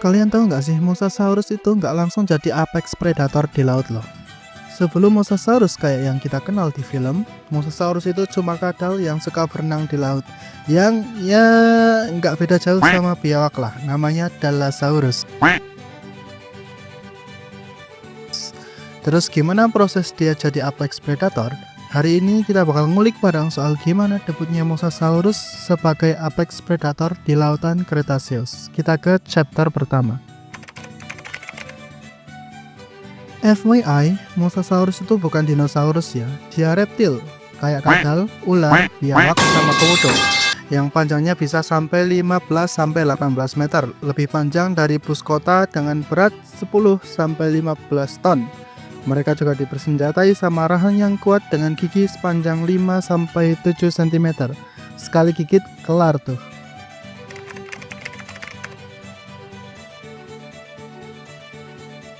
Kalian tahu nggak sih, Mosasaurus itu nggak langsung jadi apex predator di laut loh. Sebelum Mosasaurus kayak yang kita kenal di film, Mosasaurus itu cuma kadal yang suka berenang di laut. Yang ya nggak beda jauh sama biawak lah, namanya Dilophosaurus. Terus gimana proses dia jadi apex predator? Hari ini kita bakal ngulik bareng soal gimana debutnya Mosasaurus sebagai apex predator di lautan Cretaceous. Kita ke chapter pertama. FYI, Mosasaurus itu bukan dinosaurus ya, dia reptil, kayak kadal, ular, biawak, sama komodo, yang panjangnya bisa sampai 15-18 meter, lebih panjang dari bus kota dengan berat 10-15 ton. Mereka juga dipersenjatai sama rahang yang kuat dengan gigi sepanjang 5-7 cm. Sekali gigit, kelar tuh.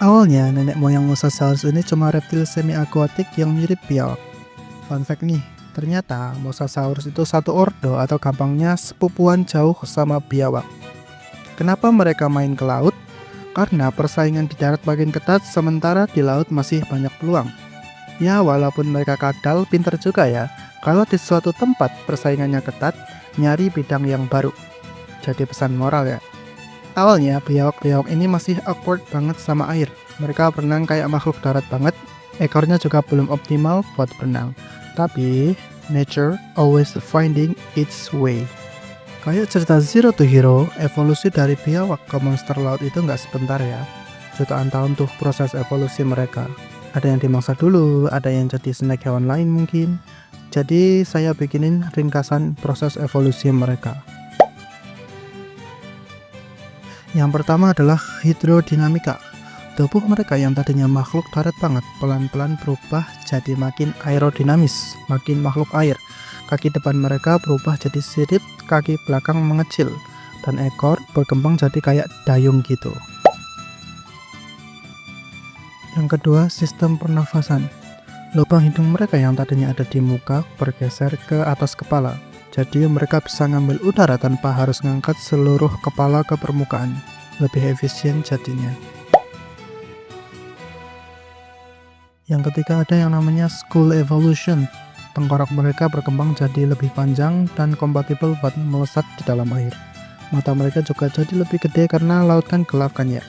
Awalnya, nenek moyang Mosasaurus ini cuma reptil semi-akuatik yang mirip biawak. Fun fact nih, ternyata Mosasaurus itu satu ordo atau gampangnya sepupuan jauh sama biawak. Kenapa mereka main ke laut? Karena persaingan di darat makin ketat, sementara di laut masih banyak peluang. Ya, walaupun mereka kadal, pinter juga ya. Kalau di suatu tempat persaingannya ketat, nyari bidang yang baru. Jadi pesan moral ya. Awalnya, biawak-biawak ini masih awkward banget sama air. Mereka berenang kayak makhluk darat banget, ekornya juga belum optimal buat berenang. Tapi, nature always finding its way. Kayak cerita Zero to Hero, evolusi dari biawak ke monster laut itu nggak sebentar ya. Jutaan tahun tuh proses evolusi mereka. Ada yang dimangsa dulu, ada yang jadi snack hewan lain mungkin. Jadi saya bikinin ringkasan proses evolusi mereka. Yang pertama adalah hidrodinamika. Tubuh mereka yang tadinya makhluk darat banget, pelan-pelan berubah jadi makin aerodinamis, makin makhluk air. Kaki depan mereka berubah jadi sirip, kaki belakang mengecil, dan ekor berkembang jadi kayak dayung gitu. Yang kedua, sistem pernafasan. Lubang hidung mereka yang tadinya ada di muka bergeser ke atas kepala. Jadi mereka bisa ngambil udara tanpa harus ngangkat seluruh kepala ke permukaan. Lebih efisien jadinya. Yang ketiga ada yang namanya skull evolution. Tengkorak mereka berkembang jadi lebih panjang dan kompatibel buat melesat di dalam air. Mata mereka juga jadi lebih gede karena laut kan gelap kan ya.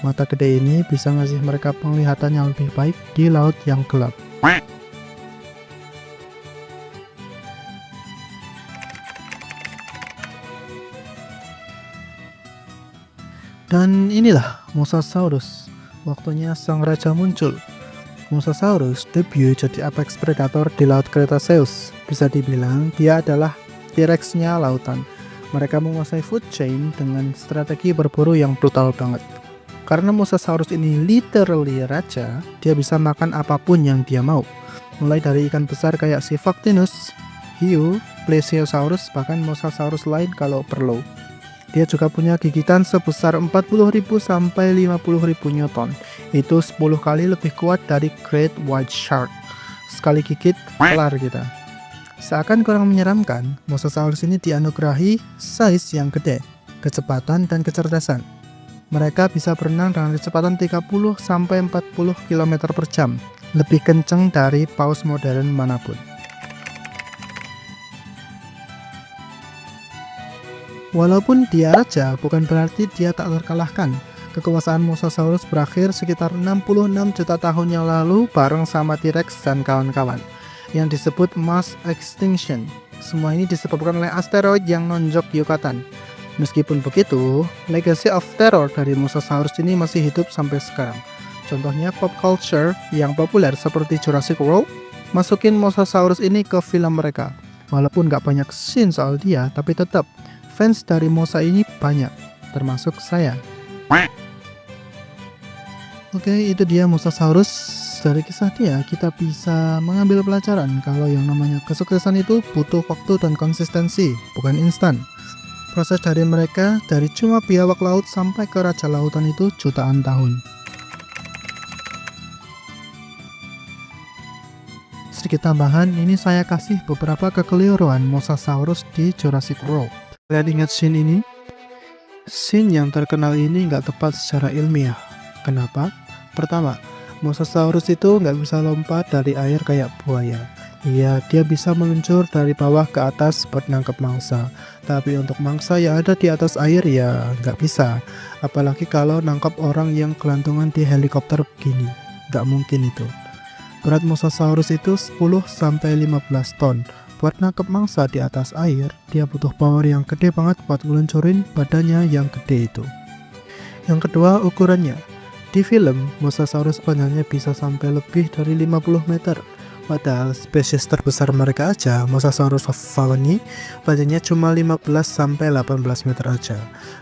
Mata gede ini bisa ngasih mereka penglihatan yang lebih baik di laut yang gelap. Dan inilah Mosasaurus. Waktunya sang raja muncul. Mosasaurus debut jadi apex predator di laut Cretaceous. Bisa dibilang dia adalah T-Rex-nya lautan. Mereka menguasai food chain dengan strategi berburu yang brutal banget. Karena Mosasaurus ini literally raja, dia bisa makan apapun yang dia mau. Mulai dari ikan besar kayak si Phoctinus, hiu, Plesiosaurus, bahkan Mosasaurus lain kalau perlu. Dia juga punya gigitan sebesar 40.000 sampai 50.000 Newton. Itu 10 kali lebih kuat dari Great White Shark. Sekali gigit, kelar kita. Seakan kurang menyeramkan, Mosasaurus ini dianugerahi size yang gede, kecepatan dan kecerdasan. Mereka bisa berenang dengan kecepatan 30 sampai 40 km per jam, lebih kenceng dari paus modern manapun. Walaupun dia raja, bukan berarti dia tak terkalahkan. Kekuasaan Mosasaurus berakhir sekitar 66 juta tahun yang lalu bareng sama T-Rex dan kawan-kawan, yang disebut mass extinction. Semua ini disebabkan oleh asteroid yang nonjok Yucatan. Meskipun begitu, legacy of terror dari Mosasaurus ini masih hidup sampai sekarang. Contohnya pop culture yang populer seperti Jurassic World, masukin Mosasaurus ini ke film mereka. Walaupun gak banyak scene soal dia, tapi tetap fans dari Mosa ini banyak, termasuk saya. Oke, itu dia Mosasaurus. Dari kisah dia, kita bisa mengambil pelajaran kalau yang namanya kesuksesan itu butuh waktu dan konsistensi, bukan instan. Proses dari mereka, dari cuma biawak laut sampai ke raja lautan itu jutaan tahun. Sedikit tambahan, ini saya kasih beberapa kekeliruan Mosasaurus di Jurassic World. Kalian ingat scene ini? Scene yang terkenal ini nggak tepat secara ilmiah. Kenapa? Pertama, Mosasaurus itu nggak bisa lompat dari air kayak buaya. Iya, dia bisa meluncur dari bawah ke atas buat nangkep mangsa. Tapi untuk mangsa yang ada di atas air ya nggak bisa. Apalagi kalau nangkap orang yang kelantungan di helikopter begini. Nggak mungkin itu. Berat Mosasaurus itu 10-15 ton. Buat nangkep mangsa di atas air, dia butuh power yang gede banget buat ngeluncurin badannya yang gede itu. Yang kedua, ukurannya. Di film, Mosasaurus panjangnya bisa sampai lebih dari 50 meter. Padahal spesies terbesar mereka aja, Mosasaurus fawani, panjangnya cuma 15-18 meter aja.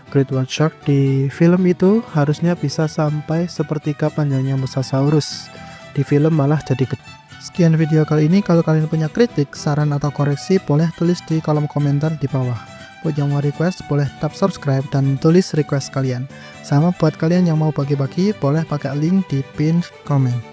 Great White Shark di film itu harusnya bisa sampai sepertiga panjangnya Mosasaurus. Di film malah jadi gede. Sekian video kali ini. Kalau kalian punya kritik, saran atau koreksi, boleh tulis di kolom komentar di bawah. Buat yang mau request, boleh tap subscribe dan tulis request kalian. Sama buat kalian yang mau bagi-bagi, boleh pakai link di pin komen.